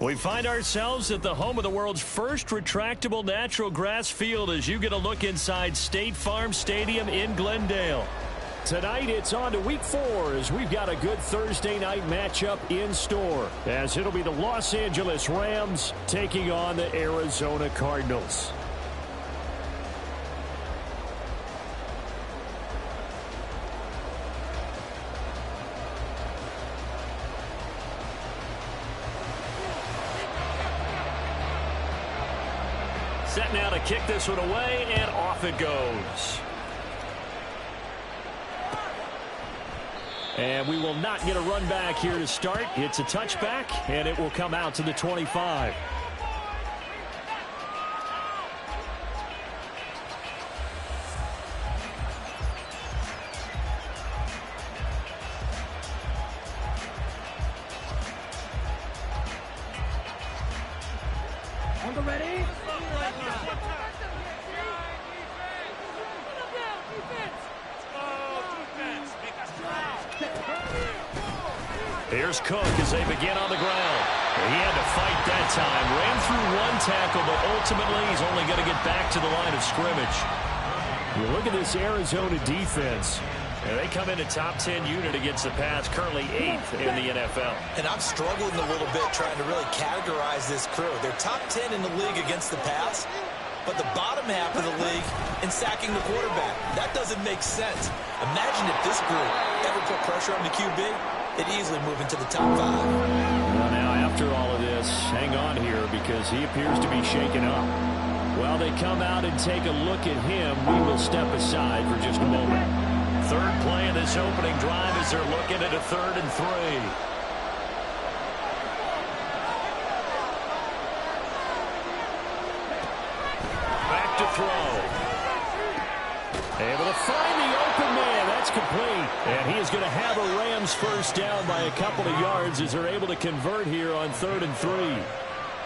We find ourselves at the home of the world's first retractable natural grass field as you get a look inside State Farm Stadium in Glendale. Tonight it's on to week 4 as we've got a good Thursday night matchup in store, as it'll be the Los Angeles Rams taking on the Arizona Cardinals. Set now to kick this one away, and off it goes. And we will not get a run back here to start. It's a touchback, and it will come out to the 25. On the ready? Here's Cook as they begin on the ground. He had to fight that time. Ran through one tackle, but ultimately he's only going to get back to the line of scrimmage. You look at this Arizona defense. And they come in a top 10 unit against the pass, currently 8th in the NFL. And I'm struggling a little bit trying to really categorize this crew. They're top 10 in the league against the pass, but the bottom half of the league in sacking the quarterback. That doesn't make sense. Imagine if this group ever put pressure on the QB, they'd easily move into the top 5. Well, now, after all of this, hang on here because he appears to be shaken up. While they come out and take a look at him, we will step aside for just a moment. Third play of this opening drive as they're looking at a 3rd and 3. Back to throw. Able to find the open man. That's complete. And he is going to have a Rams first down by a couple of yards as they're able to convert here on 3rd and 3.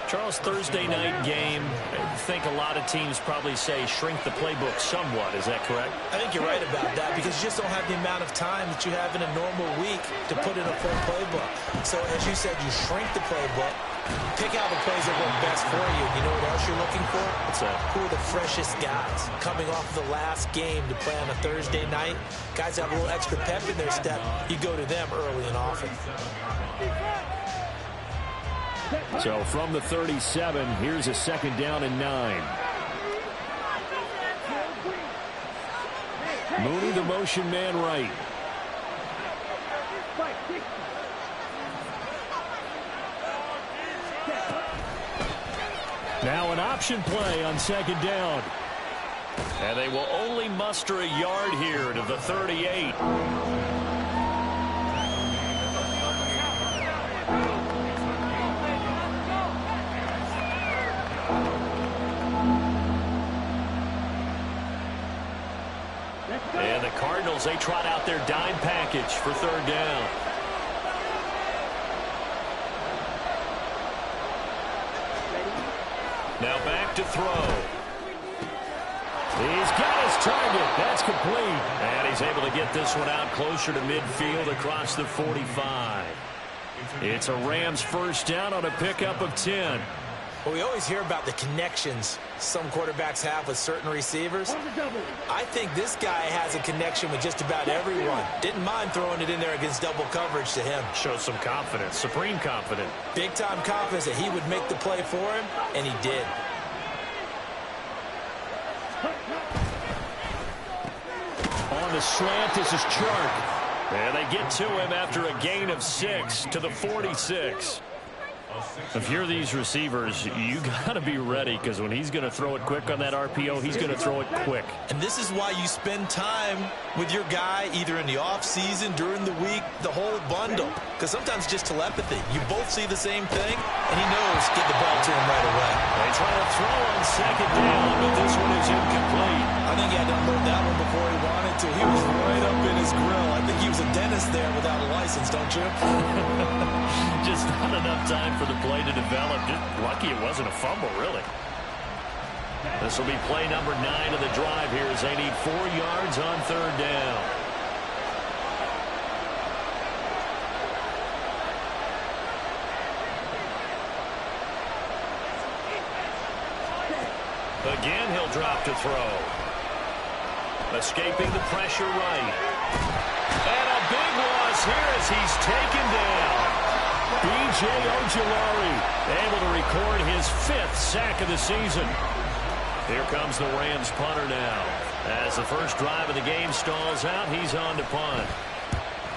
Charles, Thursday night game, I think a lot of teams probably say shrink the playbook somewhat. Is that correct? I think you're right about that because you just don't have the amount of time that you have in a normal week to put in a full playbook. So, as you said, you shrink the playbook, pick out the plays that work best for you. You know what else you're looking for? What's that? Who are the freshest guys coming off the last game to play on a Thursday night? Guys have a little extra pep in their step. You go to them early and often. So from the 37, here's a 2nd down and 9. Mooney, the motion man right. Now an option play on 2nd down. And they will only muster a yard here to the 38. And the Cardinals, they trot out their dime package for 3rd down. Now back to throw. He's got his target. That's complete. And he's able to get this one out closer to midfield across the 45. It's a Rams first down on a pickup of 10. Well, we always hear about the connections some quarterbacks have with certain receivers. I think this guy has a connection with just about everyone. Didn't mind throwing it in there against double coverage to him. Shows some confidence, supreme confidence. Big-time confidence that he would make the play for him, and he did. On the slant, this is Chark. And they get to him after a gain of 6 to the 46. If you're these receivers, you got to be ready because when he's going to throw it quick on that RPO, he's going to throw it quick. And this is why you spend time with your guy either in the offseason, during the week, the whole bundle. Because sometimes just telepathy. You both see the same thing, and he knows get the ball to him right away. They try to throw on 2nd down, but this one is incomplete. I think he had to unload that one before he wanted to. He was right up in his grill. I think he was a dentist there without a license, don't you? Just not enough time for the play to develop. Just lucky it wasn't a fumble, really. This will be play number 9 of the drive here as they need 4 yards on 3rd down. Again, he'll drop to throw. Escaping the pressure right. And a big loss here as he's taken down. B.J. Ojulari able to record his 5th sack of the season. Here comes the Rams punter now. As the first drive of the game stalls out, he's on to punt.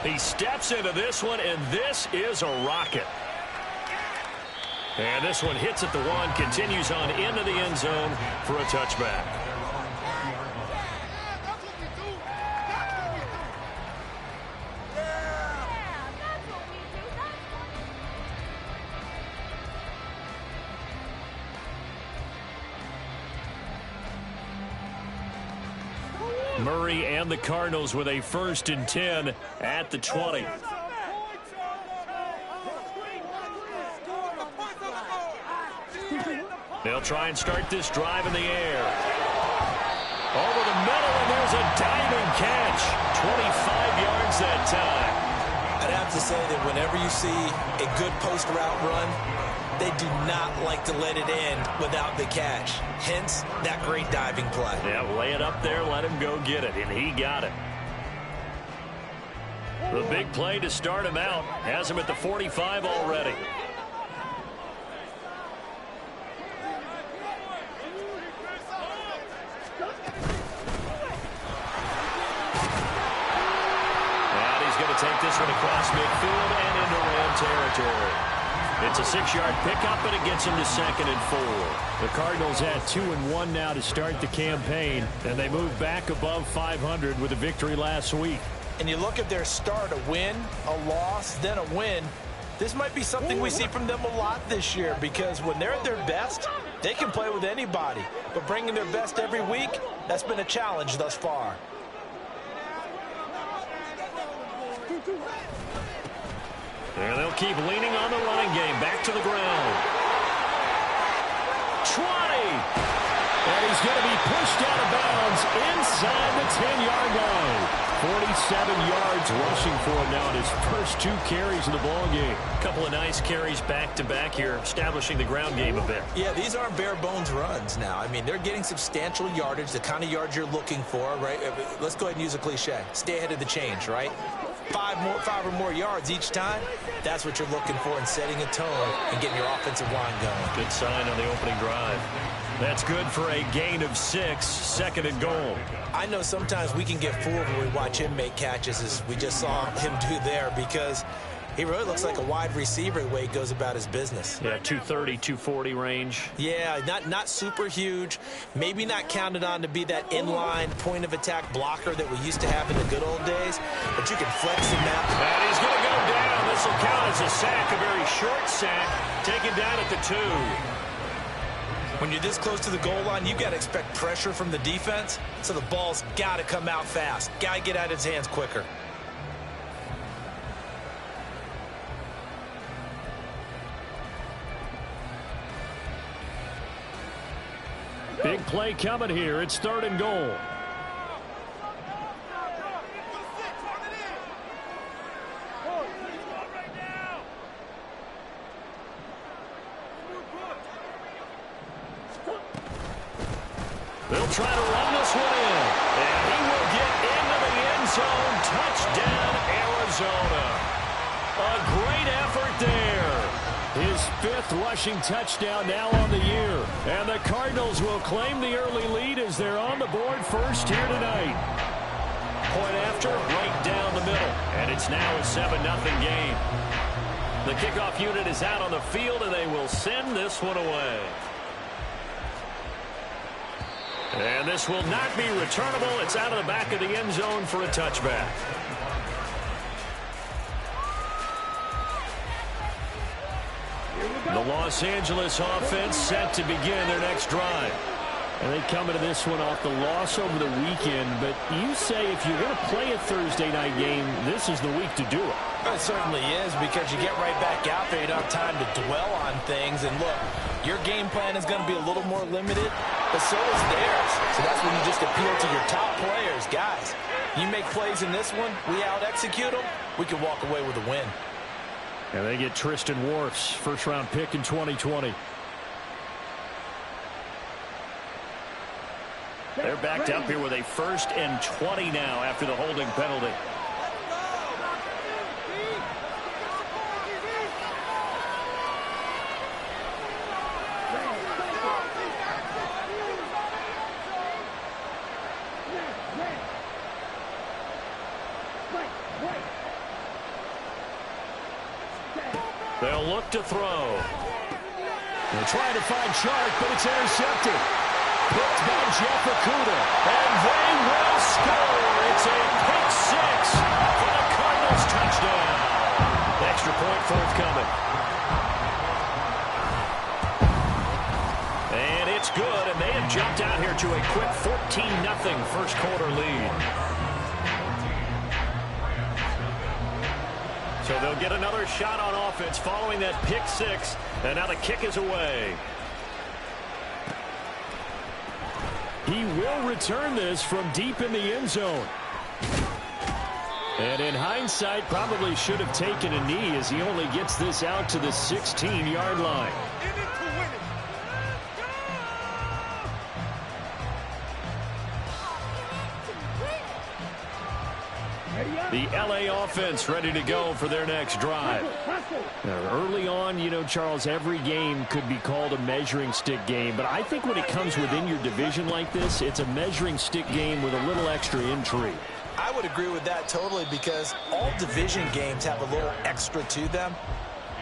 He steps into this one, and this is a rocket. And this one hits at the 1, continues on into the end zone for a touchback. Murray and the Cardinals with a 1st and 10 at the 20. They'll try and start this drive in the air. Over the middle, and there's a diving catch. 25 yards that time. I'd have to say that whenever you see a good post route run, they do not like to let it end without the catch. Hence, that great diving play. Yeah, lay it up there, let him go get it, and he got it. The big play to start him out has him at the 45 already. And he's going to take this one across midfield and into Ram territory. It's a 6-yard pickup, but it gets him to 2nd and 4. The Cardinals had 2-1 now to start the campaign, and they moved back above 500 with a victory last week. And you look at their start, a win, a loss, then a win. This might be something we see from them a lot this year, because when they're at their best, they can play with anybody. But bringing their best every week, that's been a challenge thus far. And they'll keep leaning on the running game. Back to the ground. 20. And he's going to be pushed out of bounds inside the 10-yard line. 47 yards rushing for him now in his first 2 carries of the ballgame. A couple of nice carries back-to-back here, establishing the ground game a bit. Yeah, these aren't bare-bones runs now. I mean, they're getting substantial yardage, the kind of yards you're looking for, right? Let's go ahead and use a cliche. Stay ahead of the change, right? 5 or more yards each time, that's what you're looking for in setting a tone and getting your offensive line going. Good sign on the opening drive. That's good for a gain of 6, 2nd and goal. I know sometimes we can get fooled when we watch him make catches, as we just saw him do there, because he really looks like a wide receiver the way he goes about his business. Yeah, 230, 240 range. Yeah, not super huge. Maybe not counted on to be that inline point-of-attack blocker that we used to have in the good old days, but you can flex him out. And he's going to go down. This will count as a sack, a very short sack, taken down at the 2. When you're this close to the goal line, you've got to expect pressure from the defense, so the ball's got to come out fast. Got to get out of his hands quicker. Big play coming here. It's 3rd and goal. They'll try to run this one in. And he will get into the end zone. Touchdown, Arizona. A great effort there. His 5th rushing touchdown now on the year. And the Cardinals will claim the early lead as they're on the board first here tonight. Point after, right down the middle. And it's now a 7-0 game. The kickoff unit is out on the field, and they will send this one away. And this will not be returnable. It's out of the back of the end zone for a touchback. The Los Angeles offense set to begin their next drive. And they come into this one off the loss over the weekend. But you say if you're going to play a Thursday night game, this is the week to do it. It certainly is, because you get right back out there. You don't have time to dwell on things. And look, your game plan is going to be a little more limited, but so is theirs. So that's when you just appeal to your top players. Guys, you make plays in this one, we out-execute them, we can walk away with a win. And they get Tristan Wirfs, first-round pick in 2020. They're backed up here with a 1st and 20 now after the holding penalty. They'll look to throw. They're trying to find Chark, but it's intercepted. Picked by Jeff Okudah, and they will score. It's a pick 6 for the Cardinals touchdown. Extra point forthcoming. And it's good, and they have jumped out here to a quick 14-0 first quarter lead. So they'll get another shot on offense following that pick 6, and now the kick is away. He will return this from deep in the end zone. And in hindsight, probably should have taken a knee as he only gets this out to the 16-yard line. The LA offense ready to go for their next drive. Now, early on, you know, Charles, every game could be called a measuring stick game. But I think when it comes within your division like this, it's a measuring stick game with a little extra intrigue. I would agree with that totally because all division games have a little extra to them.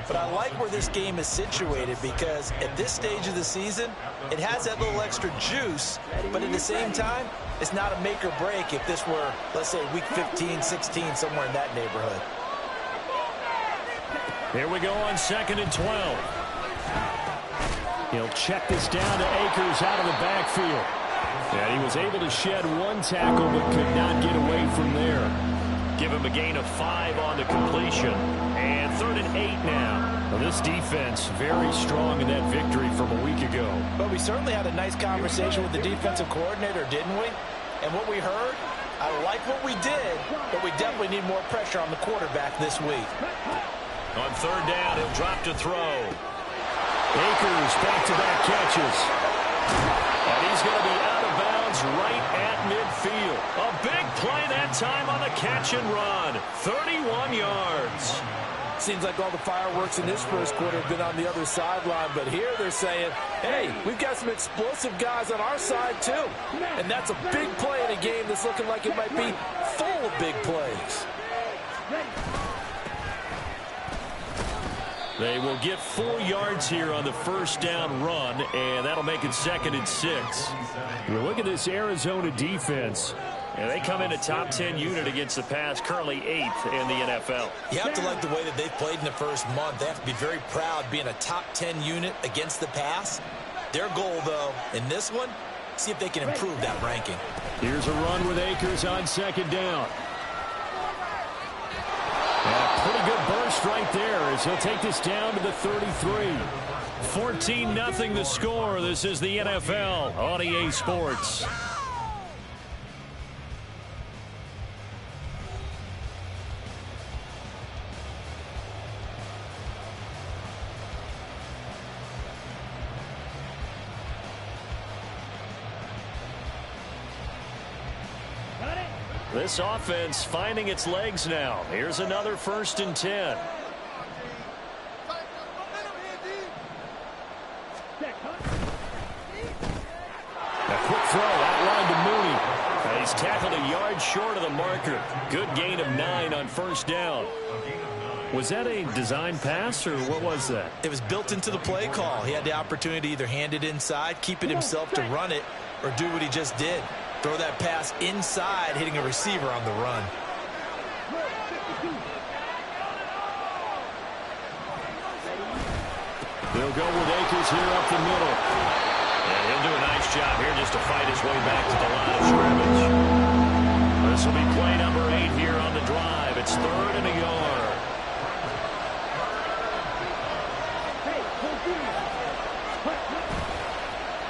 But I like where this game is situated because at this stage of the season, it has that little extra juice, but at the same time, it's not a make or break if this were, let's say, week 15, 16, somewhere in that neighborhood. Here we go on 2nd and 12. He'll check this down to Akers out of the backfield. And he was able to shed one tackle but could not get away from there. Give him a gain of 5 on the completion. And 3rd and 8 now. Well, this defense very strong in that victory from a week ago. But we certainly had a nice conversation with the defensive coordinator, didn't we? And what we heard, I like what we did, but we definitely need more pressure on the quarterback this week. On 3rd down, he'll drop to throw. Akers back-to-back catches. And he's going to be out of bounds right at midfield. A big play that time on the catch and run. 31 yards. Seems like all the fireworks in this first quarter have been on the other sideline, but here they're saying, hey, we've got some explosive guys on our side too. And that's a big play in a game that's looking like it might be full of big plays. They will get 4 yards here on the 1st down run, and that'll make it 2nd and 6. You look at this Arizona defense. And they come in a top 10 unit against the pass, currently 8th in the NFL. You have to like the way that they've played in the first month. They have to be very proud being a top 10 unit against the pass. Their goal, though, in this one, see if they can improve that ranking. Here's a run with Akers on 2nd down. And a pretty good burst right there as he'll take this down to the 33. 14-0 the score. This is the NFL on EA Sports. This offense finding its legs now. Here's another 1st and 10. A quick throw outline to Mooney. He's tackled a yard short of the marker. Good gain of 9 on 1st down. Was that a design pass, or what was that? It was built into the play call. He had the opportunity to either hand it inside, keep it himself to run it, or do what he just did. Throw that pass inside, hitting a receiver on the run. They'll go with Akers here up the middle. And he'll do a nice job here just to fight his way back to the line of scrimmage. This will be play number 8 here on the drive. It's 3rd and a yard.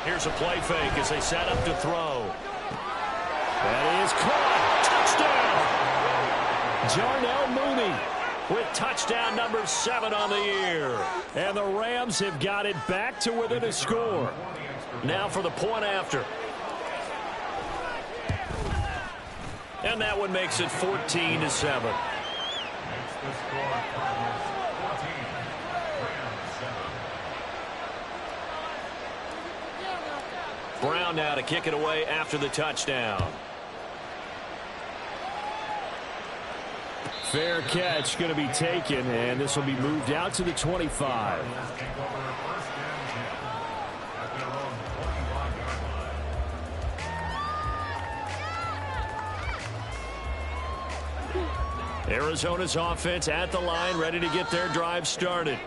Here's a play fake as they set up to throw. That is caught. Touchdown. Jarnell Mooney with touchdown number 7 on the year. And the Rams have got it back to within a score. Now for the point after. And that one makes it 14-7. Brown now to kick it away after the touchdown. Fair catch going to be taken, and this will be moved out to the 25. Arizona's offense at the line, ready to get their drive started.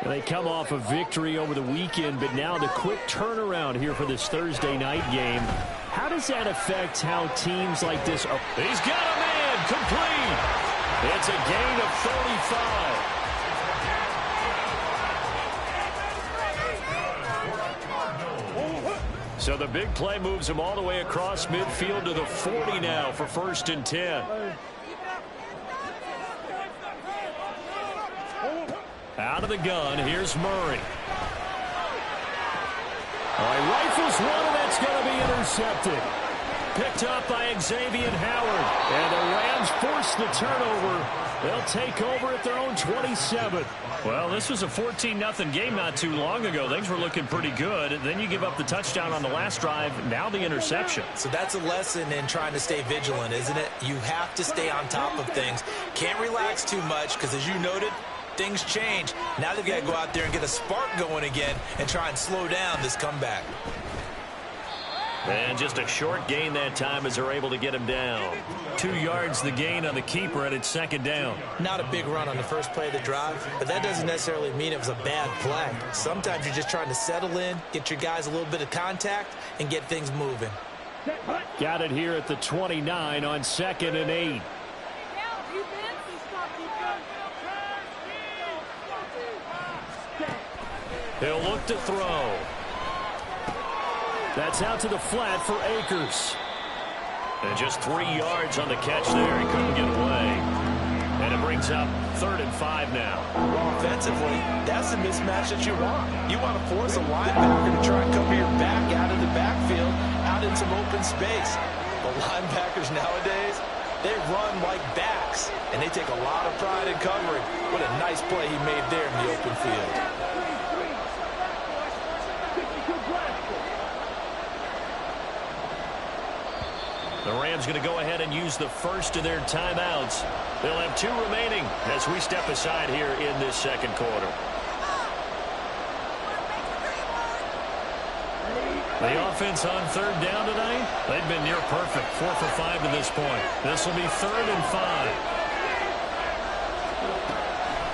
And they come off a victory over the weekend, but now the quick turnaround here for this Thursday night game. How does that affect how teams like this are? He's got a man complete. It's a gain of 35. So the big play moves him all the way across midfield to the 40 now for 1st and 10. Out of the gun, here's Murray. All right, rifles one, and that's going to be intercepted. Picked up by Xavier Howard. And the Rams force the turnover. They'll take over at their own 27. Well, this was a 14-0 game not too long ago. Things were looking pretty good. Then you give up the touchdown on the last drive. Now the interception. So that's a lesson in trying to stay vigilant, isn't it? You have to stay on top of things. Can't relax too much because, as you noted, things change. Now they've got to go out there and get a spark going again and try and slow down this comeback. And just a short gain that time as they're able to get him down. 2 yards the gain on the keeper, and it's 2nd down. Not a big run on the first play of the drive, but that doesn't necessarily mean it was a bad play. Sometimes you're just trying to settle in, get your guys a little bit of contact, and get things moving. Got it here at the 29 on 2nd and 8. He'll look to throw. That's out to the flat for Akers. And just 3 yards on the catch there. He couldn't get away. And it brings up 3rd and 5 now. Well, offensively, that's the mismatch that you want. You want to force a linebacker to try and cover your back out of the backfield, out in some open space. The linebackers nowadays, they run like backs, and they take a lot of pride in covering. What a nice play he made there in the open field. The Rams going to go ahead and use the first of their timeouts. They'll have 2 remaining as we step aside here in this 2nd quarter. The offense on 3rd down tonight, they've been near perfect. 4 for 5 to this point. This will be 3rd and 5.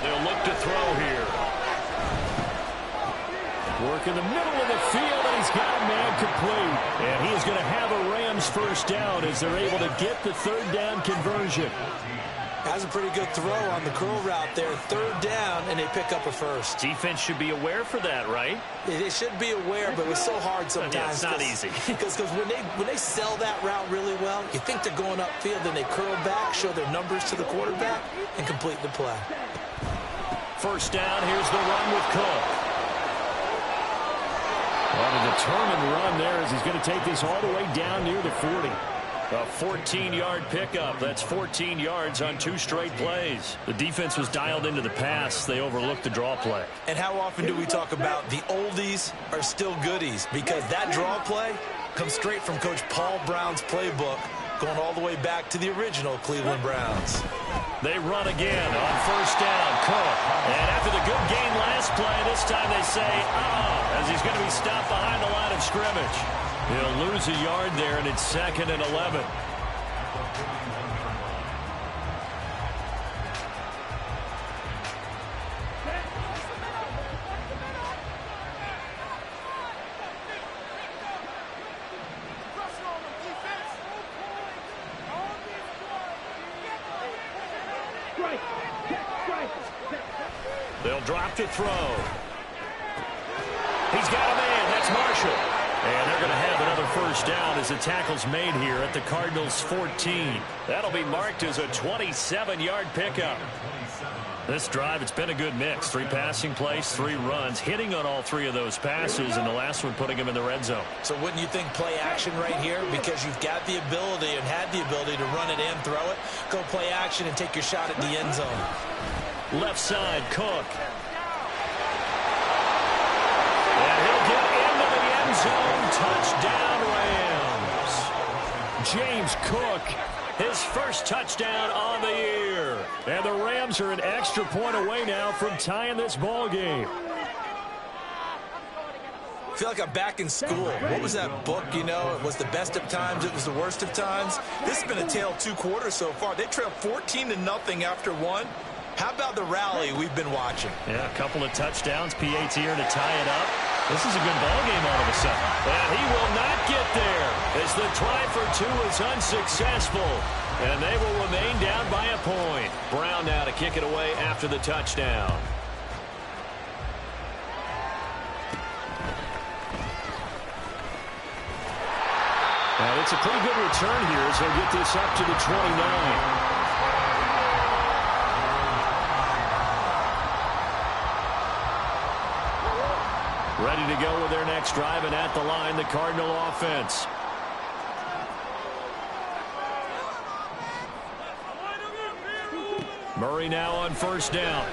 They'll look to throw here. Work in the middle of the field, and he's got a man complete. And he is going to have a Rams first down as they're able to get the 3rd down conversion. That's a pretty good throw on the curl route there. 3rd down, and they pick up a first. Defense should be aware for that, right? They should be aware, but it's so hard sometimes. Yeah, it's not easy. Because when they sell that route really well, you think they're going upfield, then they curl back, show their numbers to the quarterback, and complete the play. 1st down, here's the run with Cook. On a determined run there as he's going to take this all the way down near the 40. A 14-yard pickup. That's 14 yards on 2 straight plays. The defense was dialed into the pass. They overlooked the draw play. And how often do we talk about the oldies are still goodies? Because that draw play comes straight from Coach Paul Brown's playbook, going all the way back to the original Cleveland Browns. They run again on 1st down. Cook. And after the good gain last play, this time they say, as he's going to be stopped behind the line of scrimmage. He'll lose a yard there, and it's 2nd and 11. They'll drop to throw. He's got a man. That's Marshall. And they're going to have another first down as the tackle's made here at the Cardinals' 14. That'll be marked as a 27-yard pickup. This drive, it's been a good mix. 3 passing plays, 3 runs, hitting on all 3 of those passes, and the last one putting him in the red zone. So wouldn't you think play action right here? Because you've got the ability and had the ability to run it and throw it. Go play action and take your shot at the end zone. Left side, Cook. And he'll get into the end zone. Touchdown, Rams. James Cook, his first touchdown on the year. And the Rams are an extra point away now from tying this ball game. I feel like I'm back in school. What was that book, you know? It was the best of times. It was the worst of times. This has been a tale of 2 quarters so far. They trailed 14-0 after 1. How about the rally we've been watching? Yeah, a couple of touchdowns. PAT here to tie it up. This is a good ball game all of a sudden. And he will not get there as the try for 2 is unsuccessful. And they will remain down by a point. Brown now to kick it away after the touchdown. And it's a pretty good return here as they'll get this up to the 29. Ready to go with their next drive, and at the line, the Cardinal offense. Murray now on first down.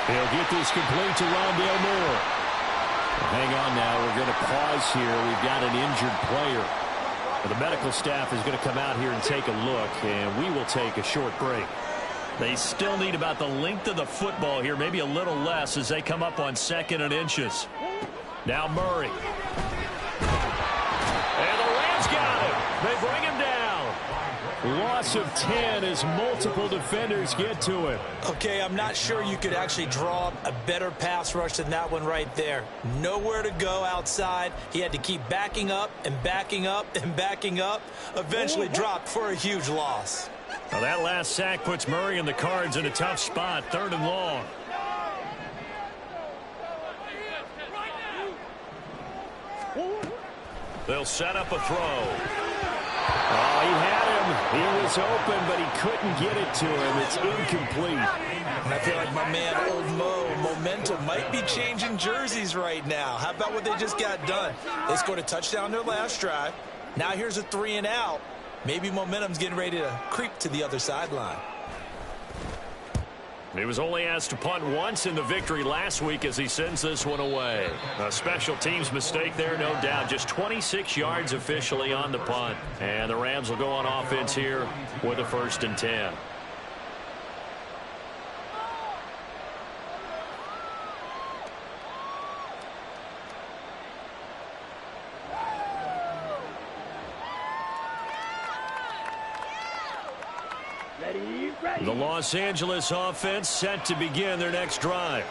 He'll get this complete to Rondale Moore. Hang on now. We're going to pause here. We've got an injured player. The medical staff is going to come out here and take a look, and we will take a short break. They still need about the length of the football here, maybe a little less as they come up on 2nd and inches. Now Murray. And the Rams got him. They bring him down. Loss of 10 as multiple defenders get to him. Okay, I'm not sure you could actually draw up a better pass rush than that one right there. Nowhere to go outside. He had to keep backing up and backing up and backing up. Eventually dropped for a huge loss. Now that last sack puts Murray and the Cards in a tough spot, 3rd and long. They'll set up a throw. Oh, he had him. He was open, but he couldn't get it to him. It's incomplete. And I feel like my man, Old Mo, momentum might be changing jerseys right now. How about what they just got done? They scored a touchdown their last drive. Now here's a 3 and out. Maybe momentum's getting ready to creep to the other sideline. He was only asked to punt once in the victory last week as he sends this one away. A special teams mistake there, no doubt. Just 26 yards officially on the punt. And the Rams will go on offense here with a 1st and 10. The Los Angeles offense set to begin their next drive.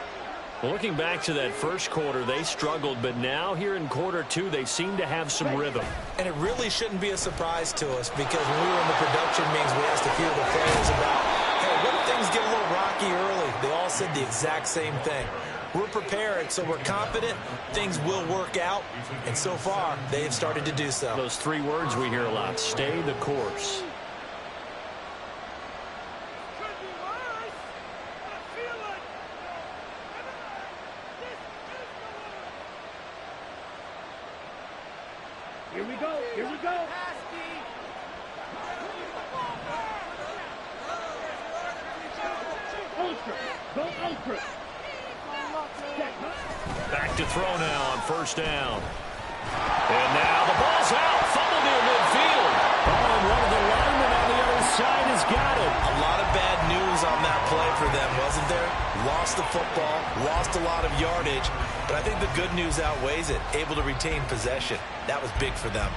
Well, looking back to that first quarter, they struggled, but now here in quarter 2, they seem to have some rhythm. And it really shouldn't be a surprise to us because when we were in the production meetings, we asked a few of the players about, hey, what if things get a little rocky early? They all said the exact same thing. We're prepared, so we're confident things will work out, and so far, they have started to do so. Those 3 words we hear a lot, stay the course. Here we go. Here we go. Ultra. Go ultra. Back to throw now on first down. And now the ball's out. Fumbled near midfield. Oh, and one of the linemen on the other side has got it. A lot of bad news on that play for them, wasn't there? Lost the football, lost a lot of yardage, but I think the good news outweighs it. Able to retain possession. That was big for them.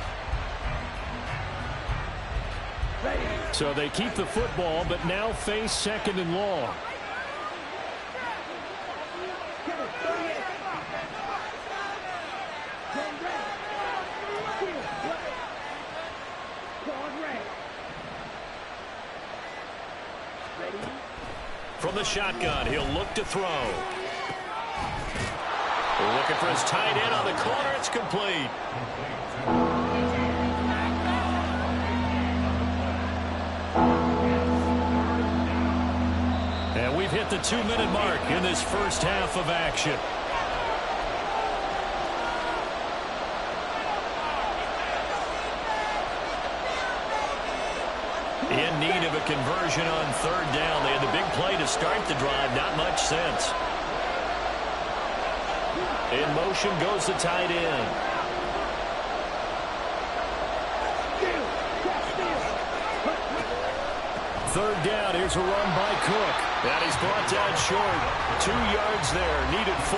So they keep the football, but now face 2nd and long. From the shotgun, he'll look to throw. Looking for his tight end on the corner. It's complete. at the 2-minute mark in this first half of action. In need of a conversion on third down. They had the big play to start the drive. Not much sense. In motion goes the tight end. Third down. Here's a run by Cook. And he's brought down short. 2 yards there. Needed 4.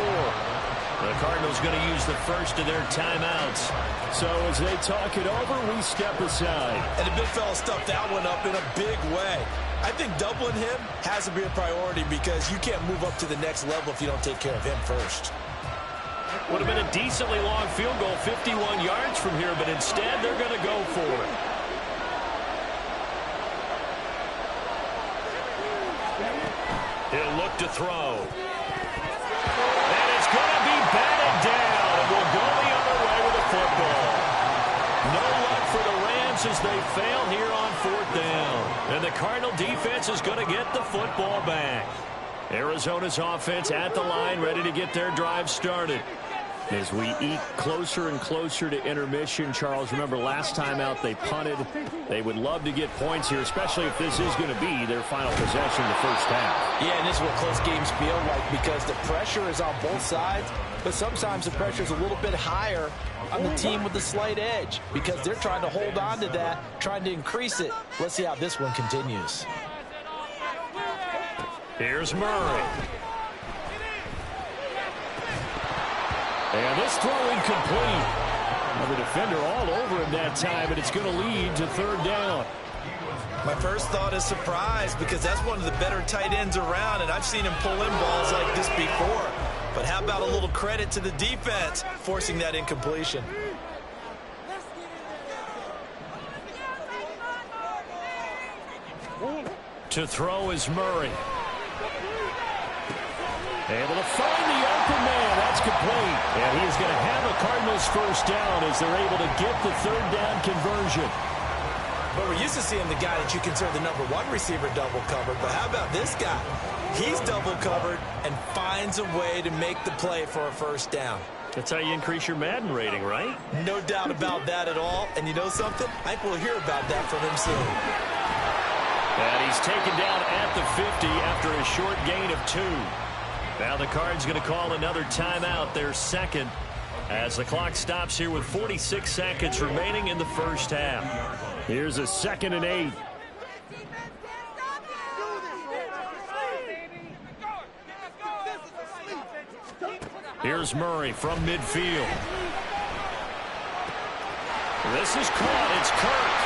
The Cardinals going to use the first of their timeouts. So as they talk it over, we step aside. And the big fella stuffed that one up in a big way. I think doubling him has to be a priority because you can't move up to the next level if you don't take care of him first. Would have been a decently long field goal, 51 yards from here, but instead they're going to go for it. He'll look to throw. And it's going to be batted down, and we'll go the other way with the football. No luck for the Rams as they fail here on fourth down. And the Cardinal defense is going to get the football back. Arizona's offense at the line, ready to get their drive started. As we eke closer and closer to intermission, Charles, remember last time out they punted. They would love to get points here, especially if this is going to be their final possession in the first half. Yeah, and this is what close games feel like because the pressure is on both sides, but sometimes the pressure is a little bit higher on the team with the slight edge because they're trying to hold on to that, trying to increase it. Let's see how this one continues. Here's Murray. And this throw incomplete. Well, the defender all over him that time, and it's going to lead to third down. My first thought is surprise because that's one of the better tight ends around, and I've seen him pull in balls like this before. But how about a little credit to the defense forcing that incompletion? To throw is Murray. Able to find the open man. That's complete. And he is going to have a Cardinals first down as they're able to get the third down conversion. But we're used to seeing the guy that you consider the #1 receiver double covered. But how about this guy? He's double covered and finds a way to make the play for a first down. That's how you increase your Madden rating, right? No doubt about that at all. And you know something? I think we'll hear about that from him soon. And he's taken down at the 50 after a short gain of 2. Now the Cards going to call another timeout, their second, as the clock stops here with 46 seconds remaining in the first half. Here's a 2nd and 8. Here's Murray from midfield. This is caught. It's Kirk.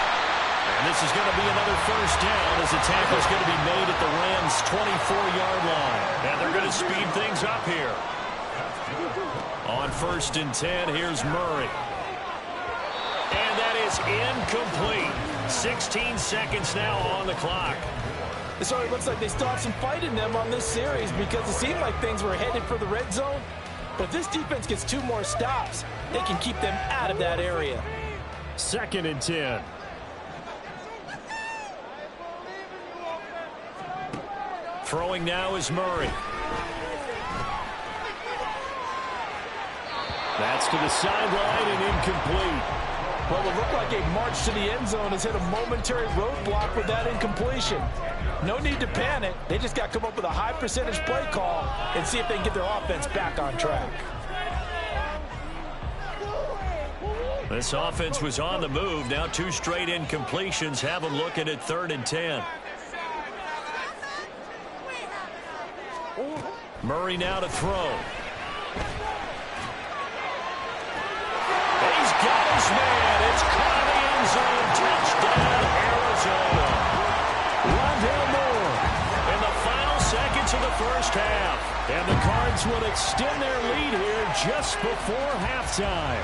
And this is going to be another first down as the tackle is going to be made at the Rams' 24-yard line. And they're going to speed things up here. On 1st and 10, here's Murray. And that is incomplete. 16 seconds now on the clock. It already looks like they still have some fight in them on this series because it seemed like things were headed for the red zone. But if this defense gets 2 more stops, they can keep them out of that area. 2nd and 10. Throwing now is Murray. That's to the sideline and incomplete. Well, it looked like a march to the end zone has hit a momentary roadblock with that incompletion. No need to panic. They just got to come up with a high percentage play call and see if they can get their offense back on track. This offense was on the move. Now 2 straight incompletions have them looking at 3rd and 10. Murray now to throw. He's got his man. It's caught in the end zone. Touchdown, Arizona. Rondale Moore in the final seconds of the first half. And the Cards will extend their lead here just before halftime.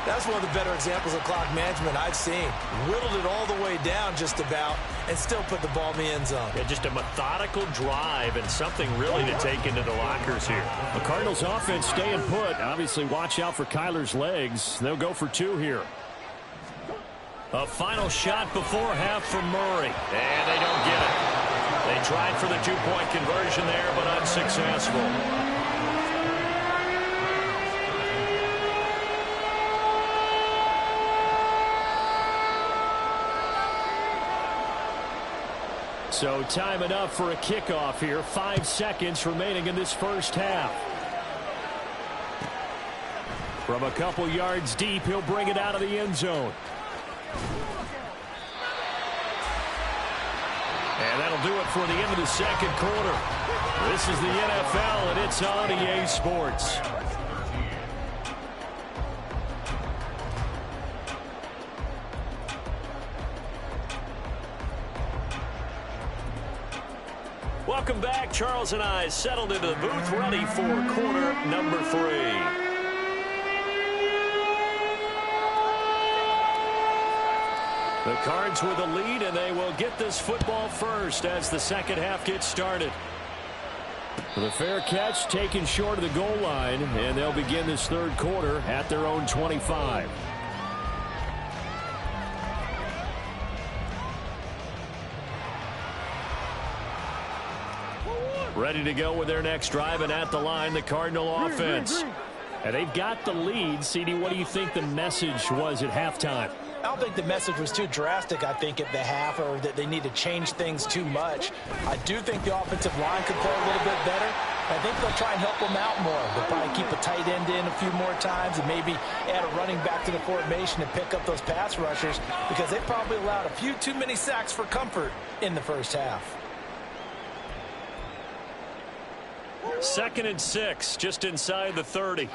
That's one of the better examples of clock management I've seen. Whittled it all the way down just about and still put the ball in the end zone. Yeah, just a methodical drive and something really to take into the lockers here. The Cardinals offense staying put. Obviously, watch out for Kyler's legs. They'll go for 2 here. A final shot before half from Murray. And they don't get it. They tried for the two-point conversion there, but unsuccessful. So time enough for a kickoff here. 5 seconds remaining in this first half. From a couple yards deep, he'll bring it out of the end zone. And that'll do it for the end of the second quarter. This is the NFL, and it's on EA Sports. Welcome back. Charles and I settled into the booth, ready for quarter number 3. The Cards with a lead, and they will get this football first as the second half gets started. The fair catch taken short of the goal line, and they'll begin this third quarter at their own 25. Ready to go with their next drive, and at the line, the Cardinal offense. And they've got the lead. CD, what do you think the message was at halftime? I don't think the message was too drastic, I think, at the half, or that they need to change things too much. I do think the offensive line could play a little bit better. I think they'll try and help them out more. They'll probably keep a tight end in a few more times and maybe add a running back to the formation and pick up those pass rushers, because they probably allowed a few too many sacks for comfort in the first half. 2nd and 6, just inside the 30.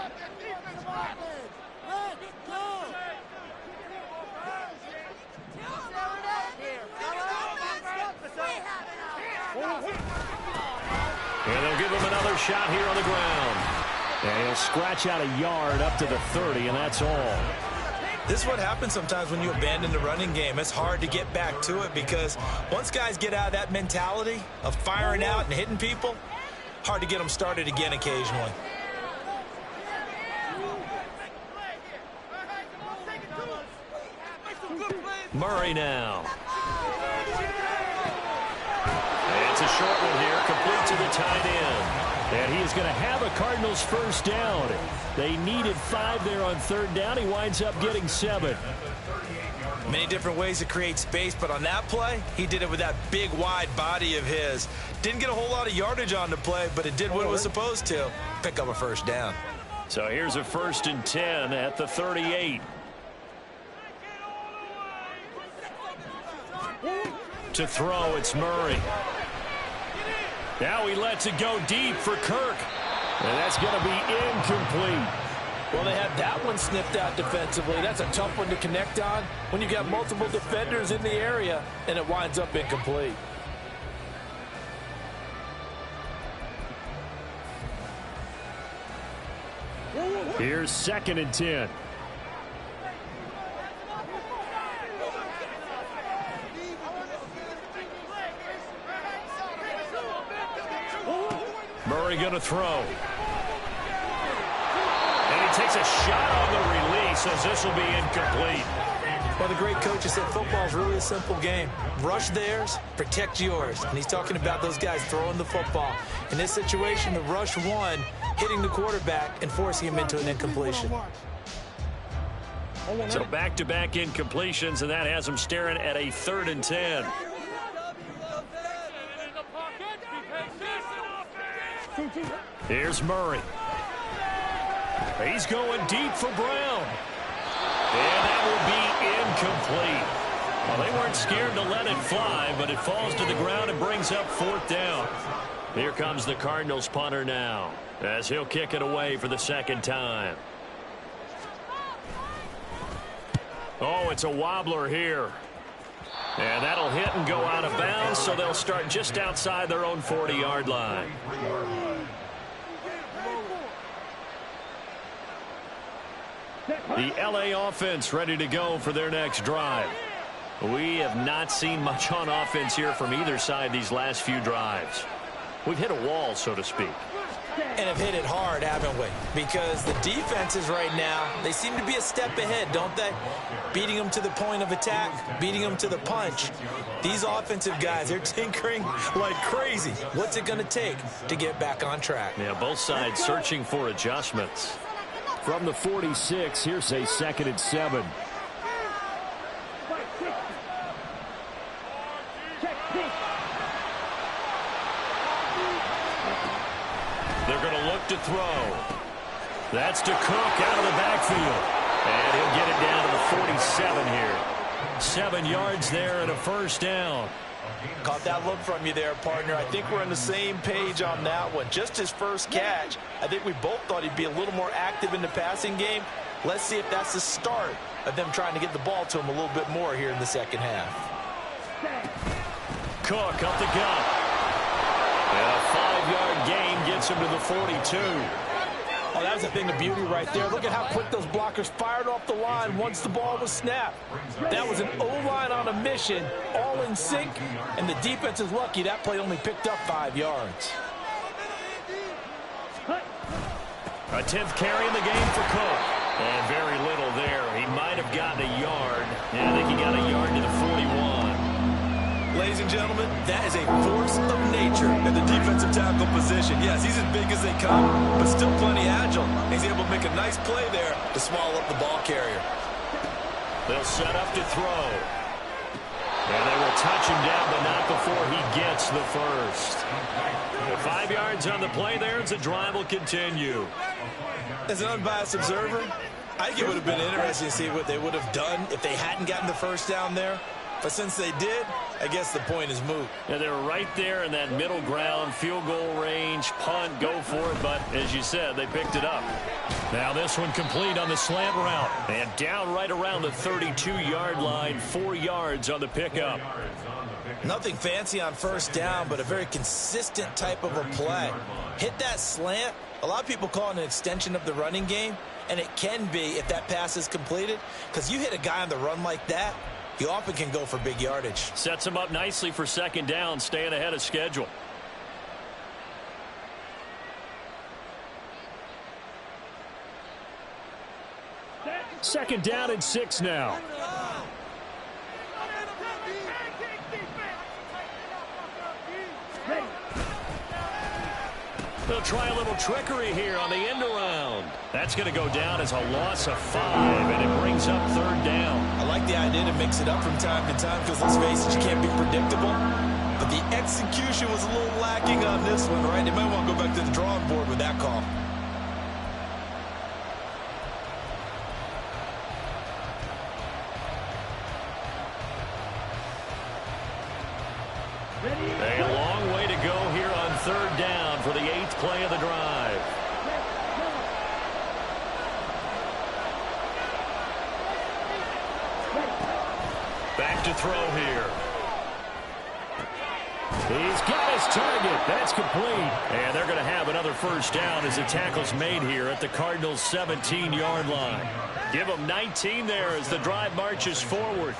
And they'll give him another shot here on the ground. And he'll scratch out a yard up to the 30, and that's all. This is what happens sometimes when you abandon the running game. It's hard to get back to it, because once guys get out of that mentality of firing out and hitting people, hard to get them started again occasionally. Murray now. And it's a short one here, complete to the tight end. And he is going to have a Cardinals first down. They needed 5 there on 3rd down. He winds up getting 7. Many different ways to create space, but on that play, he did it with that big, wide body of his. Didn't get a whole lot of yardage on the play, but it did what it was supposed to. Pick up a first down. So here's a 1st and 10 at the 38. To throw, it's Murray. Now he lets it go deep for Kirk. And that's going to be incomplete. Well, they had that one sniffed out defensively. That's a tough one to connect on when you got multiple defenders in the area, and it winds up incomplete. Here's 2nd and 10. Murray going to throw. And he takes a shot on the release as this will be incomplete. Well, the great coach has said football is really a simple game. Rush theirs, protect yours. And he's talking about those guys throwing the football. In this situation, the rush won, hitting the quarterback and forcing him into an incompletion. So back-to-back incompletions, and that has him staring at a 3rd and 10. Here's Murray. He's going deep for Brown. And that will be incomplete. Well, they weren't scared to let it fly, but it falls to the ground and brings up 4th down. Here comes the Cardinals punter now, as he'll kick it away for the 2nd time. Oh, it's a wobbler here. And that'll hit and go out of bounds, so they'll start just outside their own 40-yard line. The LA offense ready to go for their next drive. We have not seen much on offense here from either side these last few drives. We've hit a wall, so to speak. And have hit it hard, haven't we? Because the defenses right now, they seem to be a step ahead, don't they? Beating them to the point of attack, beating them to the punch. These offensive guys, they're tinkering like crazy. What's it going to take to get back on track? Yeah, both sides searching for adjustments. From the 46, here's a 2nd and 7. They're going to look to throw. That's to Cook out of the backfield. And he'll get it down to the 47 here. 7 yards there and a first down. Caught that look from you there, partner. I think we're on the same page on that one. Just his first catch. I think we both thought he'd be a little more active in the passing game. Let's see if that's the start of them trying to get the ball to him a little bit more here in the second half. Cook up the gut. And a 5-yard gain gets him to the 42. Oh, that was a thing of beauty right there. Look at how quick those blockers fired off the line once the ball was snapped. That was an O-line on a mission, all in sync, and the defense is lucky that play only picked up 5 yards. A 10th carry in the game for Cook. And very little there. He might have gotten a yard. And I think he got a yard to the 41. Ladies and gentlemen, that is a force of nature in the defensive tackle position. Yes, he's as big as they come, but still plenty agile. He's able to make a nice play there to swallow up the ball carrier. They'll set up to throw. And they will touch him down, but not before he gets the first. 5 yards on the play there as the drive will continue. As an unbiased observer, I think it would have been interesting to see what they would have done if they hadn't gotten the first down there. But since they did, I guess the point is moot. Yeah, they're right there in that middle ground, field goal range, punt, go for it. But as you said, they picked it up. Now this one complete on the slant route. And down right around the 32-yard line, 4 yards on the pickup. Nothing fancy on first down, but a very consistent type of a play. Hit that slant. A lot of people call it an extension of the running game, and it can be if that pass is completed, because you hit a guy on the run like that, you often can go for big yardage. Sets him up nicely for second down, staying ahead of schedule. Second down and 6 now. They'll try a little trickery here on the end around. That's going to go down as a loss of 5, and it brings up third down. I like the idea to mix it up from time to time because, let's face it, you can't be predictable. But the execution was a little lacking on this one, right? They might want to go back to the drawing board with that call. A long way to go here on third down for the 8th play of the drive. Back to throw here. He's got his target. That's complete. And they're going to have another first down as the tackle's made here at the Cardinals' 17-yard line. Give them 19 there as the drive marches forward.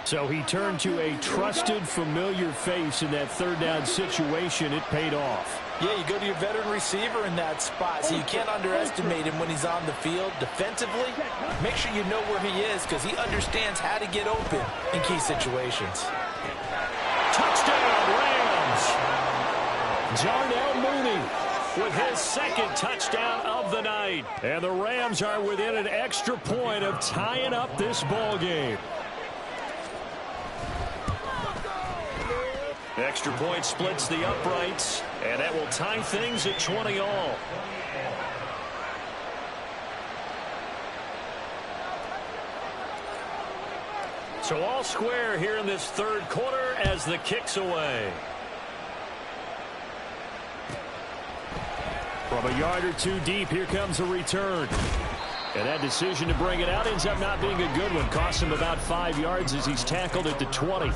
So he turned to a trusted, familiar face in that third down situation. It paid off. Yeah, you go to your veteran receiver in that spot, so you can't underestimate him when he's on the field. Defensively, make sure you know where he is because he understands how to get open in key situations. Touchdown, Rams! Darnell Mooney with his second touchdown of the night. And the Rams are within an extra point of tying up this ball game. Extra point splits the uprights, and that will tie things at 20 all. So all square here in this third quarter as the kick's away. From a yard or two deep, here comes a return. And that decision to bring it out ends up not being a good one. Cost him about 5 yards as he's tackled at the 20.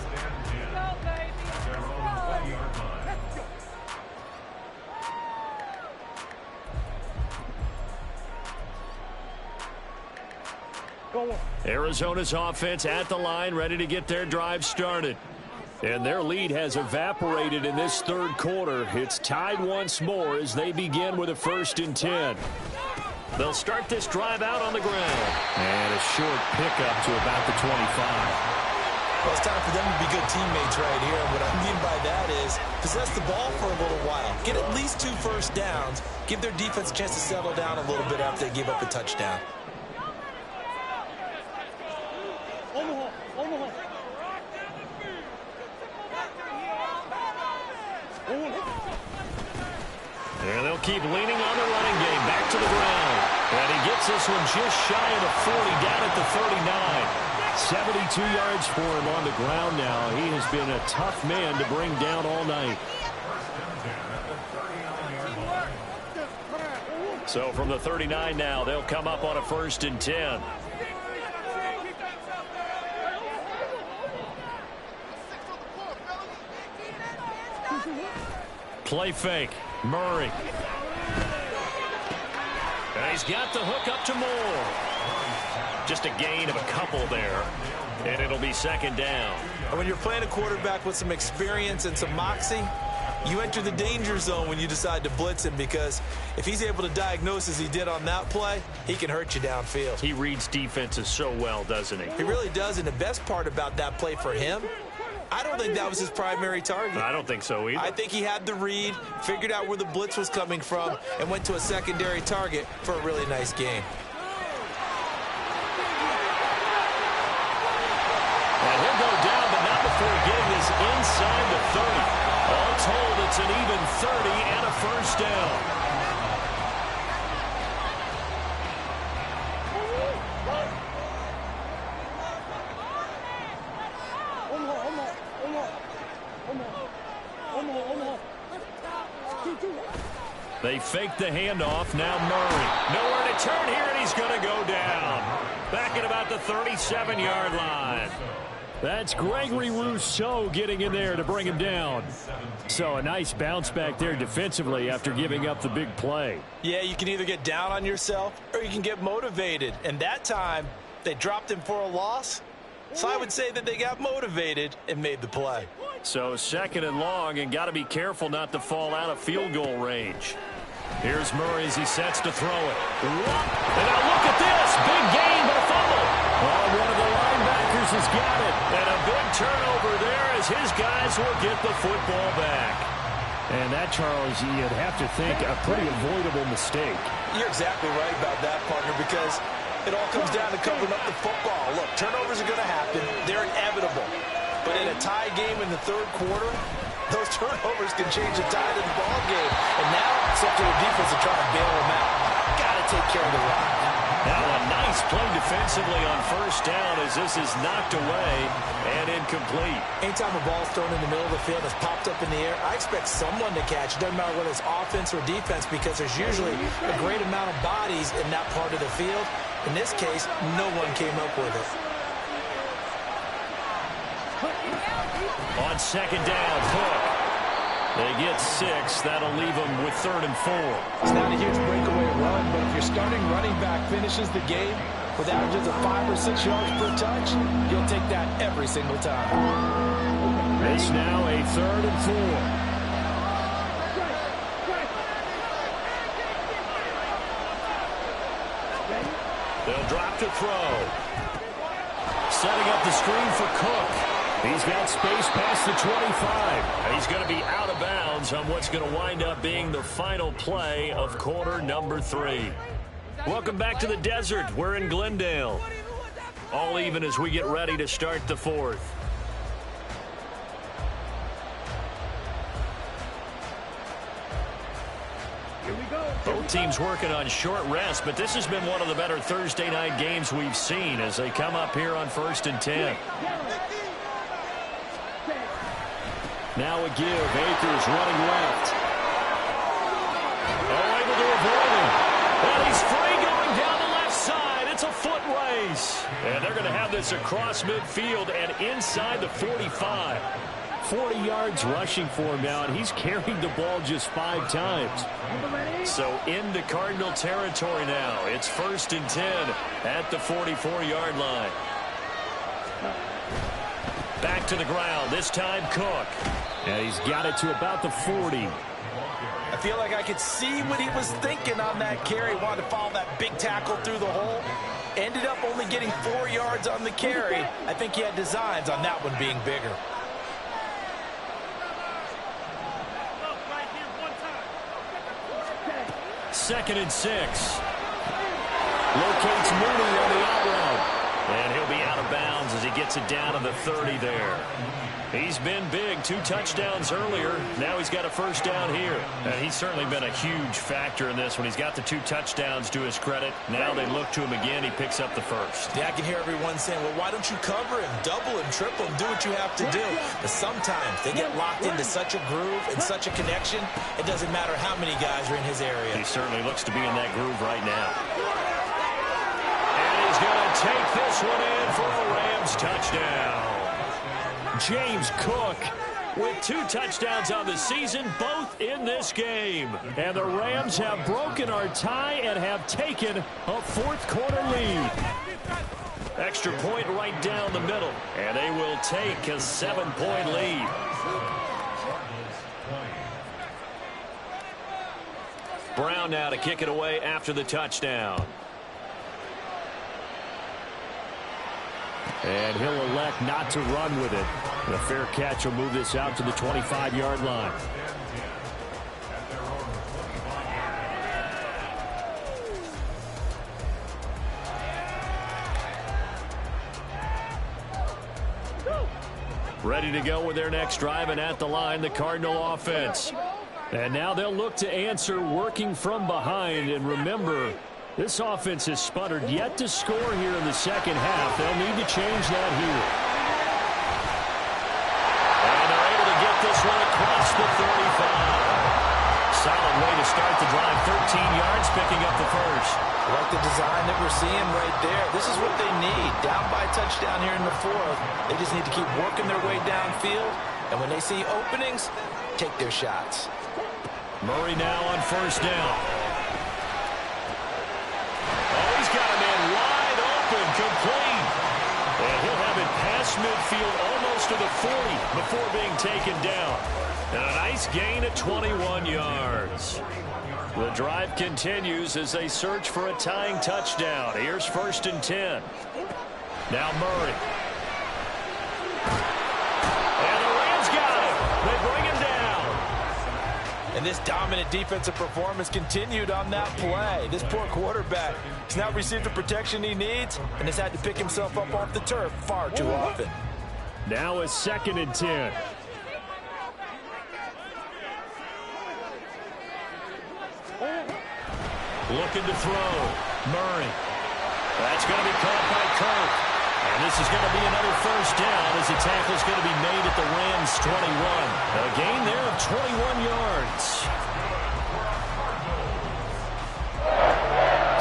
Arizona's offense at the line, ready to get their drive started. And their lead has evaporated in this third quarter. It's tied once more as they begin with a 1st and 10. They'll start this drive out on the ground. And a short pickup to about the 25. Well, it's time for them to be good teammates right here. And what I mean by that is possess the ball for a little while. Get at least 2 first downs. Give their defense a chance to settle down a little bit after they give up a touchdown. And they'll keep leaning on the running game. Back to the ground. And he gets this one just shy of the 40, down at the 39. 72 yards for him on the ground now. He has been a tough man to bring down all night. So from the 39 now, they'll come up on a 1st and 10. Play fake. Murray. And he's got the hook up to Moore. Just a gain of a couple there. And it'll be 2nd down. When you're playing a quarterback with some experience and some moxie, you enter the danger zone when you decide to blitz him, because if he's able to diagnose as he did on that play, he can hurt you downfield. He reads defenses so well, doesn't he? He really does, and the best part about that play for him, I don't think that was his primary target. I don't think so either. I think he had the read, figured out where the blitz was coming from, and went to a secondary target for a really nice game. And he'll go down, but not before getting this inside the 30. All told, it's an even 30 and a 1st down. They fake the handoff. Now Murray. Nowhere to turn here, and he's going to go down. Back at about the 37-yard line. That's Gregory Rousseau getting in there to bring him down. So a nice bounce back there defensively after giving up the big play. Yeah, you can either get down on yourself or you can get motivated. And that time, they dropped him for a loss. So I would say that they got motivated and made the play. So 2nd and long, and got to be careful not to fall out of field goal range. Here's Murray as he sets to throw it. And now look at this. Big gain, but a fumble. Oh, one of the linebackers has got it. And a big turnover there as his guys will get the football back. And that, Charles, you'd have to think a pretty avoidable mistake. You're exactly right about that, partner, because it all comes down to covering up the football. Look, turnovers are going to happen. They're inevitable. But in a tie game in the 3rd quarter, those turnovers can change the tide of the ball game. And now it's up to the defense to try to bail them out. Got to take care of the rock. Now a nice play defensively on 1st down as this is knocked away and incomplete. Anytime a ball's thrown in the middle of the field that's popped up in the air, I expect someone to catch. It doesn't matter whether it's offense or defense, because there's usually a great amount of bodies in that part of the field. In this case, no one came up with it. On 2nd down, Cook. They get 6. That'll leave them with 3rd and 4. It's not a huge breakaway run, but if your starting running back finishes the game with averages of 5 or 6 yards per touch, you'll take that every single time. It's now a 3rd and 4. They'll drop to throw. Setting up the screen for Cook. He's got space past the 25. He's going to be out of bounds on what's going to wind up being the final play of quarter number 3. Welcome back to the desert. We're in Glendale. All even as we get ready to start the 4th. Both teams working on short rest, but this has been one of the better Thursday night games we've seen as they come up here on 1st and 10. Now a give. Akers running left. Oh, able to avoid him. And he's free going down the left side. It's a foot race. And they're going to have this across midfield and inside the 45. 40 yards rushing for him now, and he's carried the ball just 5 times. So into Cardinal territory now. It's 1st and 10 at the 44-yard line. Back to the ground, this time Cook. And he's got it to about the 40. I feel like I could see what he was thinking on that carry. Wanted to follow that big tackle through the hole. Ended up only getting 4 yards on the carry. I think he had designs on that one being bigger. Second and 6. Locates Mooney on the out route. And he'll be out of bounds as he gets it down to the 30 there. He's been big. 2 touchdowns earlier. Now he's got a first down here. And he's certainly been a huge factor in this when he's got the 2 touchdowns to his credit. Now they look to him again. He picks up the first. Yeah, I can hear everyone saying, well, why don't you cover him, double him, triple him, do what you have to do. But sometimes they get locked into such a groove and such a connection, it doesn't matter how many guys are in his area. He certainly looks to be in that groove right now. And he's going to take this one in for a Rams touchdown. James Cook with 2 touchdowns on the season, both in this game. And the Rams have broken our tie and have taken a fourth-quarter lead. Extra point right down the middle, and they will take a 7-point lead. Brown now to kick it away after the touchdown. And he'll elect not to run with it. And a fair catch will move this out to the 25-yard line. Ready to go with their next drive, and at the line, the Cardinal offense. And now they'll look to answer working from behind. And remember, this offense has sputtered yet to score here in the second half. They'll need to change that here. And they're able to get this one across the 35. Solid way to start the drive. 13 yards, picking up the first. I like the design that we're seeing right there. This is what they need. Down by a touchdown here in the 4th. They just need to keep working their way downfield. And when they see openings, take their shots. Murray now on first down. He's got a man wide open, complete. And he'll have it past midfield almost to the 40 before being taken down. And a nice gain of 21 yards. The drive continues as they search for a tying touchdown. Here's first and 10. Now Murray. And the Rams got him. They bring him down. And this dominant defensive performance continued on that play. This poor quarterback has now received the protection he needs and has had to pick himself up off the turf far too often. Now a second and 10. Looking to throw. Murray. That's going to be caught by Kirk. And this is going to be another first down as the tackle is going to be made at the Rams' 21. A gain there of 21 yards.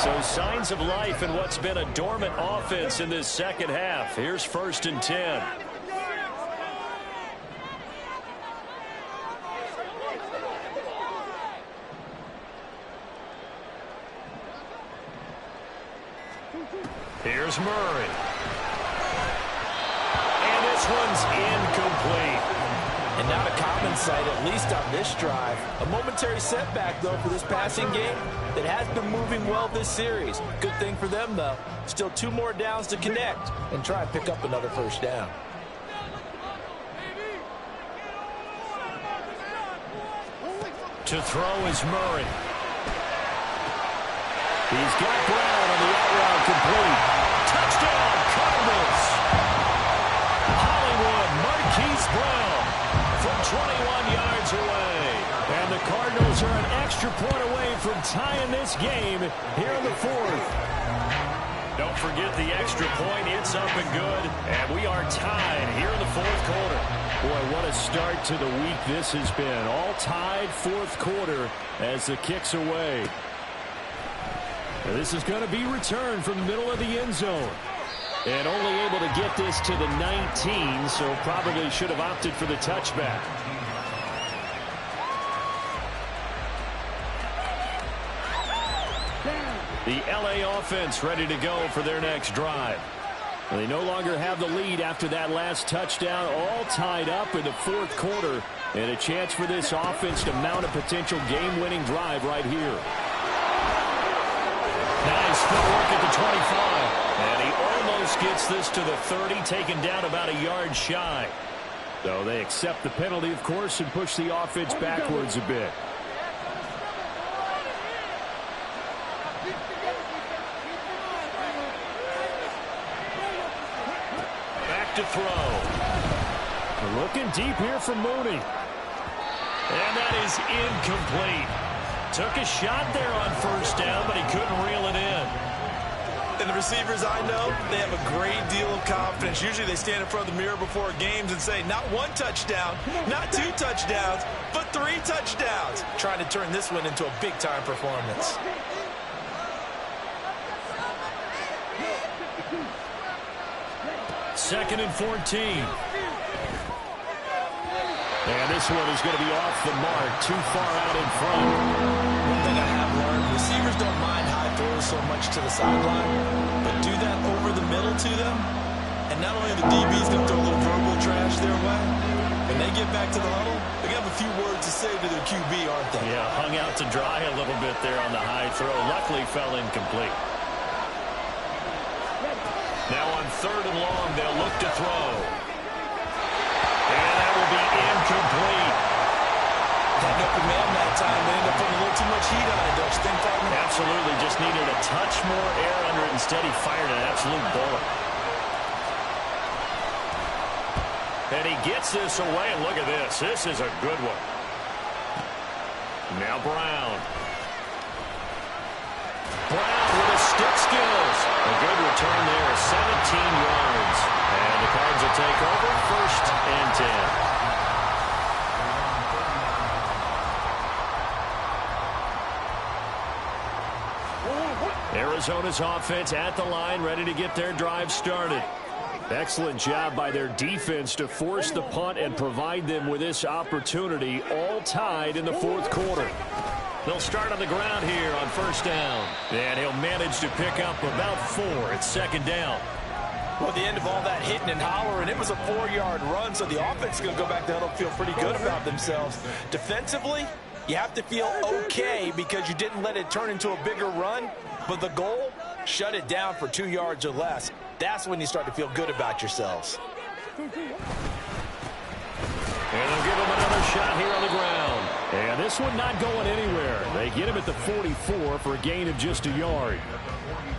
So signs of life in what's been a dormant offense in this second half. Here's first and 10. Here's Murray. And this one's incomplete. And not a common sight, at least on this drive. A momentary setback, though, for this passing game that has been moving well this series. Good thing for them, though. Still 2 more downs to connect and try and pick up another first down. To throw is Murray. He's got Brown on the out route complete. Touchdown, Cardinals. Hollywood Marquise Brown from 21 yards away. And the Cardinals are an extra point away from tying this game here in the 4th. Don't forget the extra point. It's up and good. And we are tied here in the 4th quarter. Boy, what a start to the week this has been. All tied 4th quarter as the kick's away. Now this is going to be returned from the middle of the end zone. And only able to get this to the 19, so probably should have opted for the touchback. The LA offense ready to go for their next drive. They no longer have the lead after that last touchdown, all tied up in the 4th quarter. And a chance for this offense to mount a potential game-winning drive right here. Nice footwork at the 25. Chiefs gets this to the 30, taken down about a yard shy. So they accept the penalty, of course, and push the offense backwards a bit. Back to throw. Looking deep here for Mooney. And that is incomplete. Took a shot there on first down, but he couldn't reel it in. And the receivers I know, they have a great deal of confidence. Usually they stand in front of the mirror before games and say, not one touchdown, not two touchdowns, but 3 touchdowns. Trying to turn this one into a big-time performance. Second and 14. And this one is going to be off the mark, too far out in front. One thing I have learned, receivers don't mind high throws so much to the sideline, but do that over the middle to them, and not only are the DBs going to throw a little verbal trash their way, when they get back to the huddle, they're going to have a few words to say to their QB, aren't they? Yeah, hung out to dry a little bit there on the high throw. Luckily fell incomplete. Now on third and long, they'll look to throw. And that will be incomplete. Had an open man that time. They ended up putting a little too much heat on it, don't you think, partner? Absolutely. Just needed a touch more air under it. Instead, he fired an absolute bullet. And he gets this away. And look at this. This is a good one. Now Brown. Brown with his stick skills. A good return there, 17 yards. And the Cards will take over, 1st and 10. Arizona's offense at the line, ready to get their drive started. Excellent job by their defense to force the punt and provide them with this opportunity, all tied in the 4th quarter. They'll start on the ground here on first down. And he'll manage to pick up about 4 at 2nd down. Well, at the end of all that hitting and hollering, it was a 4-yard run, so the offense is going to go back to huddle and feel pretty good about themselves. Defensively, you have to feel okay because you didn't let it turn into a bigger run, but the goal, shut it down for 2 yards or less. That's when you start to feel good about yourselves. And they'll give him another shot here on the ground. And this one not going anywhere. They get him at the 44 for a gain of just a yard.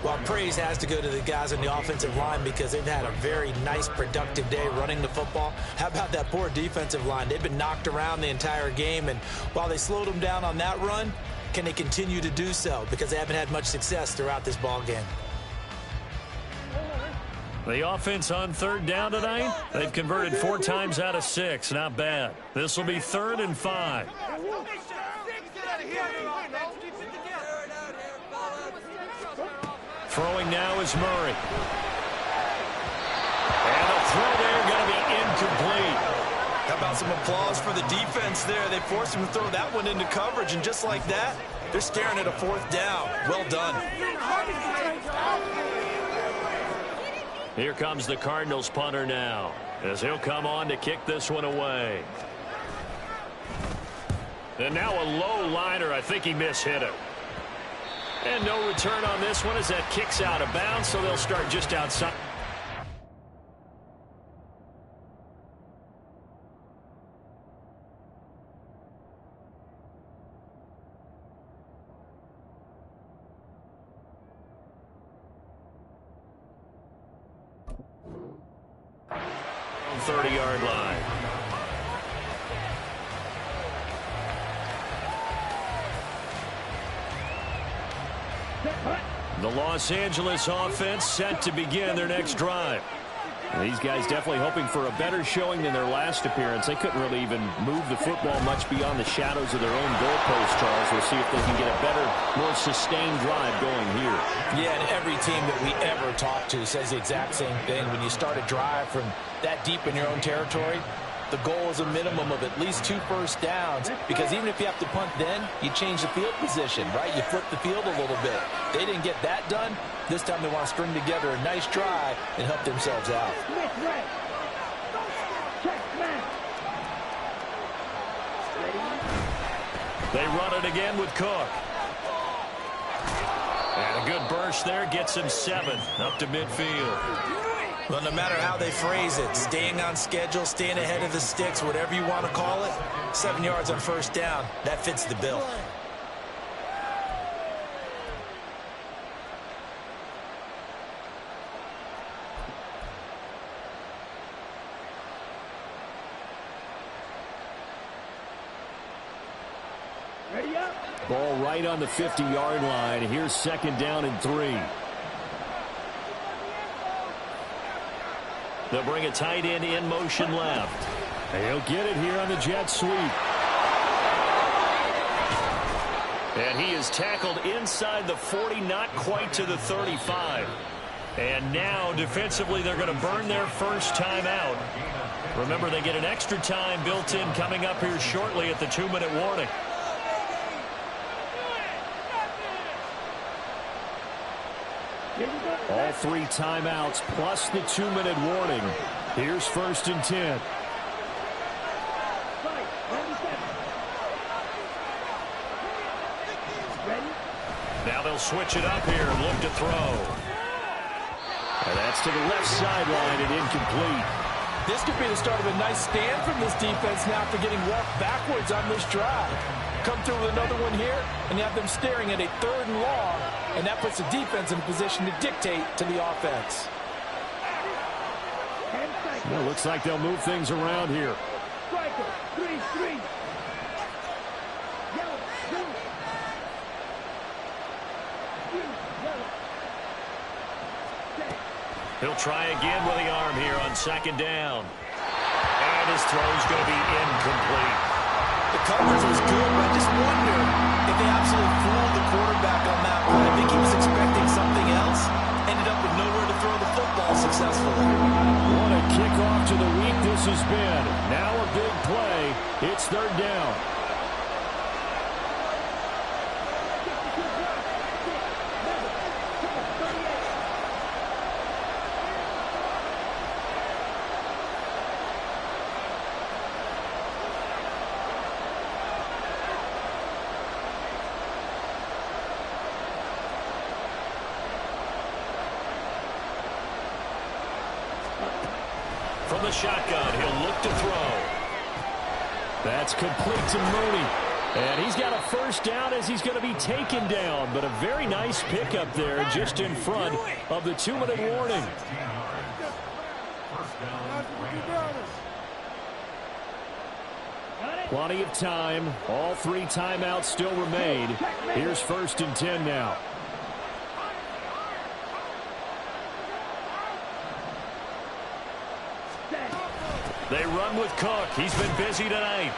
Well, praise has to go to the guys on the offensive line because they've had a very nice, productive day running the football. How about that poor defensive line? They've been knocked around the entire game, and while they slowed them down on that run, can they continue to do so? Because they haven't had much success throughout this ball game. The offense on 3rd down tonight, they've converted 4 times out of 6. Not bad. This will be 3rd and 5. Throwing now is Murray. And a throw there going to be incomplete. How about some applause for the defense there? They forced him to throw that one into coverage, and just like that, they're staring at a 4th down. Well done. Here comes the Cardinals punter now, as he'll come on to kick this one away. And now a low liner. I think he mishit it. And no return on this one as that kicks out of bounds, so they'll start just outside. On 30-yard line. The Los Angeles offense set to begin their next drive. These guys definitely hoping for a better showing than their last appearance. They couldn't really even move the football much beyond the shadows of their own goalpost, Charles. We'll see if they can get a better, more sustained drive going here. Yeah, and every team that we ever talk to says the exact same thing. When you start a drive from that deep in your own territory, the goal is a minimum of at least 2 first downs, because even if you have to punt then, you change the field position, right? You flip the field a little bit. They didn't get that done. This time they want to string together a nice drive and help themselves out. They run it again with Cook. And A good burst there gets him 7 up to midfield. Well, no matter how they phrase it, staying on schedule, staying ahead of the sticks, whatever you want to call it, 7 yards on first down, that fits the bill. Ready up. Ball right on the 50-yard line. Here's 2nd down and 3. They'll bring a tight end in motion left. He'll get it here on the jet sweep. And he is tackled inside the 40, not quite to the 35. And now, defensively, they're going to burn their first time out. Remember, they get an extra time built in coming up here shortly at the 2-minute warning. All 3 timeouts plus the 2-minute warning. Here's 1st and 10. Now they'll switch it up here and look to throw. And that's to the left sideline and incomplete. This could be the start of a nice stand from this defense now after getting walked backwards on this drive. Come through with another one here, and you have them staring at a 3rd and long, and that puts the defense in a position to dictate to the offense. Well, looks like they'll move things around here. Striker, 3-3. Yellow, blue. Blue, yellow. Set. He'll try again with the arm here on 2nd down. And his throw's going to be incomplete. The coverage was good, but I just wonder if they absolutely fooled the quarterback on that one. I think he was expecting something else. Ended up with nowhere to throw the football successfully. What a kickoff to the week this has been. Now a big play. It's 3rd down. From the shotgun, he'll look to throw. That's complete to Mooney. And he's got a first down as he's going to be taken down. But a very nice pickup there just in front of the 2-minute warning. Plenty of time. All 3 timeouts still remain. Here's 1st and 10 now. They run with Cook. He's been busy tonight.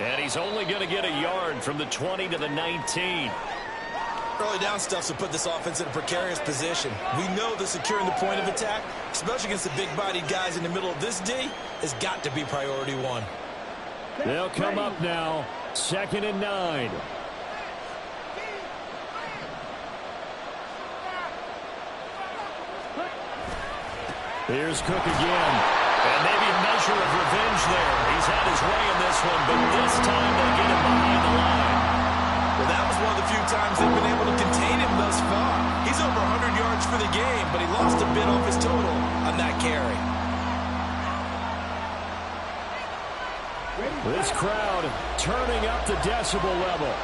And he's only going to get a yard from the 20 to the 19. Early down stuff will put this offense in a precarious position. We know that securing the point of attack, especially against the big-bodied guys in the middle of this D, has got to be priority 1. They'll come up now. 2nd and 9. Here's Cook again. And maybe a measure of revenge there. He's had his way in this one, but this time they get him behind the line. Well, that was one of the few times they've been able to contain him thus far. He's over 100 yards for the game, but he lost a bit off his total on that carry. This crowd turning up the decibel level.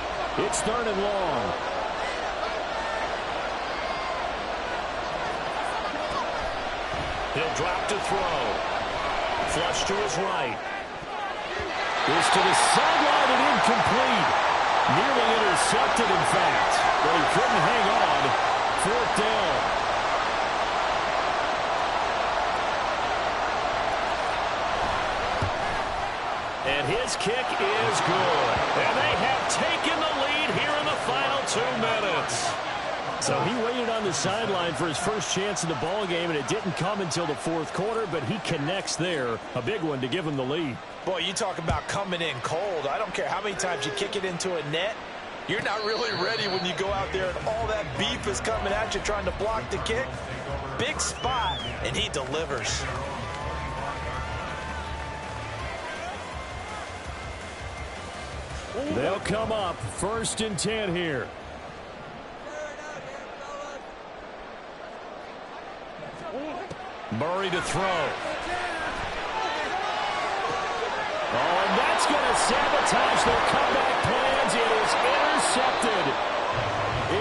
It's 3rd and long. He'll drop to throw. Flush to his right. This to the sideline and incomplete. Nearly intercepted, in fact. But he couldn't hang on. 4th down. And his kick is good. And they have taken the lead here in the final 2 minutes. So he waited on the sideline for his first chance in the ball game, and it didn't come until the 4th quarter, but he connects there. A big one to give him the lead. Boy, you talk about coming in cold. I don't care how many times you kick it into a net. You're not really ready when you go out there and all that beef is coming at you trying to block the kick. Big spot, and he delivers. They'll come up 1st and 10 here. Murray to throw. Oh, and that's going to sabotage their comeback plans. It is intercepted.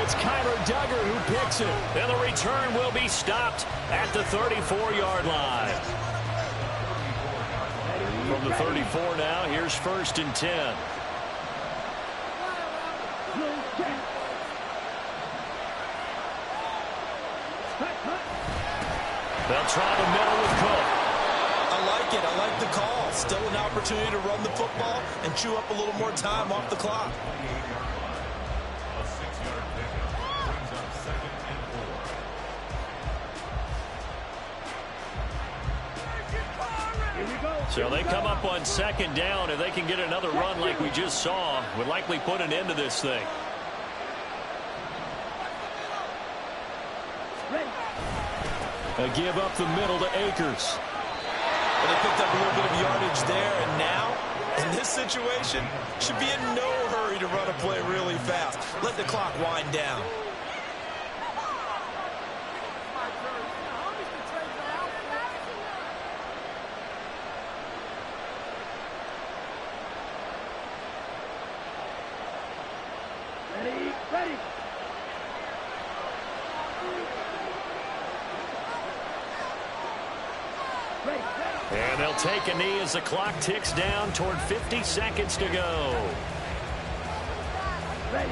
It's Kyler Duggar who picks it. And the return will be stopped at the 34-yard line. From the 34 now, here's 1st and 10. They'll try the middle with Cook. I like it. I like the call. Still an opportunity to run the football and chew up a little more time off the clock. So they come up on 2nd down. If they can get another run like we just saw, would likely put an end to this thing. A give up the middle to Akers. Well, they picked up a little bit of yardage there, and now, in this situation, should be in no hurry to run a play really fast. Let the clock wind down. Ready. And they'll take a knee as the clock ticks down toward 50 seconds to go. Ready.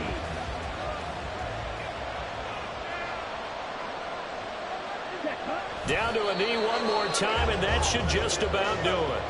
Down to a knee one more time, and that should just about do it.